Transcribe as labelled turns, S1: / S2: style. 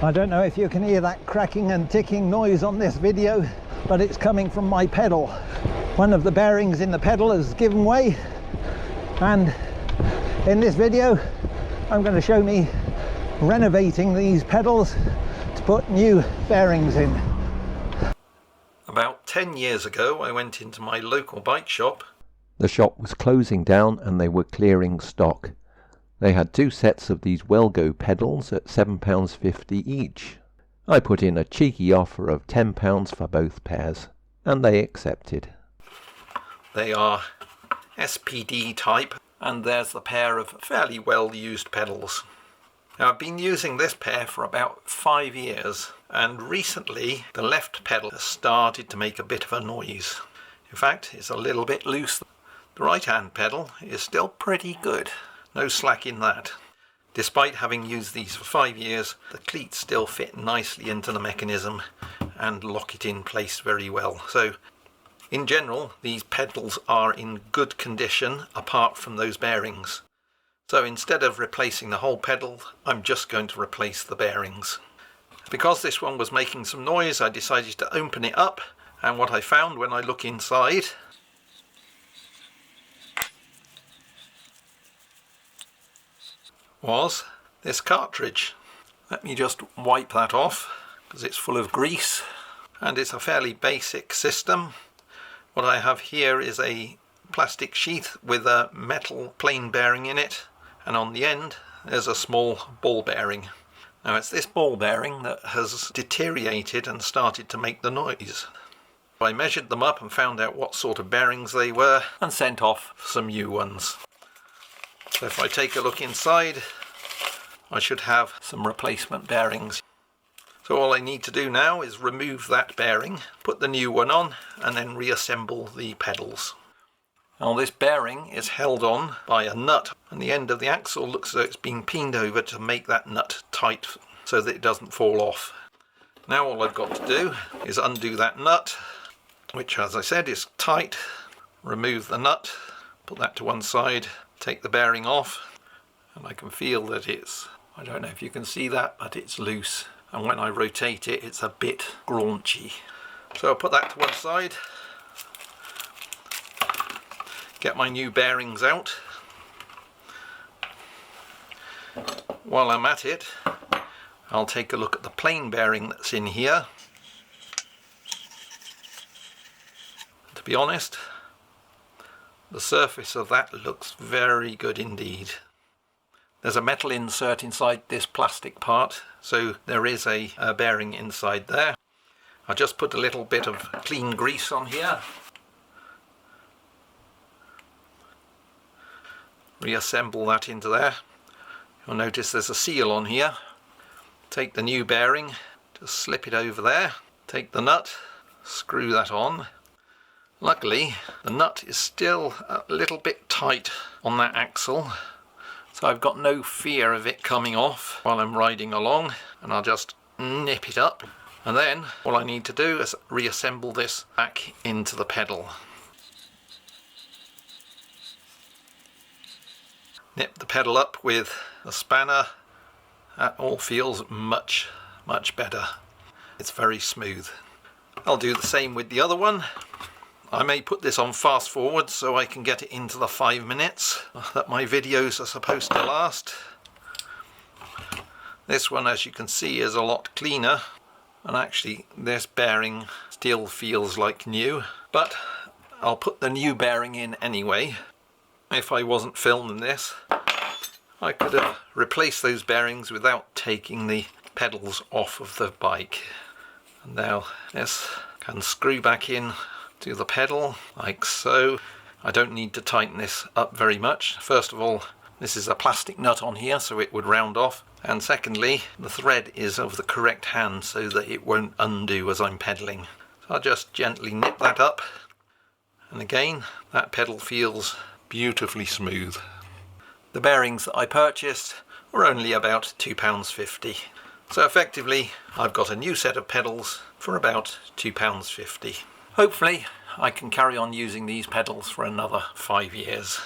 S1: I don't know if you can hear that cracking and ticking noise on this video, but it's coming from my pedal. One of the bearings in the pedal has given way, and in this video I'm going to show me renovating these pedals to put new bearings in.
S2: About 10 years ago I went into my local bike shop.
S3: The shop was closing down and they were clearing stock. They had 2 sets of these Wellgo pedals at £7.50 each. I put in a cheeky offer of £10 for both pairs, and they accepted.
S2: They are SPD type, and there's the pair of fairly well used pedals. Now, I've been using this pair for about 5 years, and recently the left pedal has started to make a bit of a noise. In fact, it's a little bit loose. The right hand pedal is still pretty good. No slack in that. Despite having used these for 5 years, the cleats still fit nicely into the mechanism and lock it in place very well. So, in general, these pedals are in good condition apart from those bearings. So instead of replacing the whole pedal, I'm just going to replace the bearings. Because this one was making some noise, I decided to open it up, and what I found when I look inside was this cartridge. Let me just wipe that off because it's full of grease, and it's a fairly basic system. What I have here is a plastic sheath with a metal plain bearing in it, and on the end there's a small ball bearing. Now it's this ball bearing that has deteriorated and started to make the noise. I measured them up and found out what sort of bearings they were and sent off some new ones. So if I take a look inside, I should have some replacement bearings. So all I need to do now is remove that bearing, put the new one on, and then reassemble the pedals. Now this bearing is held on by a nut, and the end of the axle looks as though it's been peened over to make that nut tight so that it doesn't fall off. Now all I've got to do is undo that nut, which as I said is tight, remove the nut, put that to one side, take the bearing off, and I can feel that I don't know if you can see that, but it's loose, and when I rotate it, it's a bit graunchy. So I'll put that to one side, get my new bearings out. While I'm at it, I'll take a look at the plain bearing that's in here. To be honest, the surface of that looks very good indeed. There's a metal insert inside this plastic part, so there is a bearing inside there. I just put a little bit of clean grease on here. Reassemble that into there. You'll notice there's a seal on here. Take the new bearing, just slip it over there. Take the nut, screw that on. Luckily, the nut is still a little bit tight on that axle, so I've got no fear of it coming off while I'm riding along, and I'll just nip it up. And then all I need to do is reassemble this back into the pedal. Nip the pedal up with a spanner. That all feels much better. It's very smooth. I'll do the same with the other one. I may put this on fast forward so I can get it into the 5 minutes that my videos are supposed to last. This one, as you can see, is a lot cleaner, and actually this bearing still feels like new, but I'll put the new bearing in anyway. If I wasn't filming this, I could have replaced those bearings without taking the pedals off of the bike. And now this can screw back in to the pedal like so. I don't need to tighten this up very much. First of all, this is a plastic nut on here so it would round off, and secondly, the thread is of the correct hand so that it won't undo as I'm pedaling. So I'll just gently nip that up, and again that pedal feels beautifully smooth. The bearings that I purchased were only about £2.50. So effectively I've got a new set of pedals for about £2.50. Hopefully I can carry on using these pedals for another 5 years.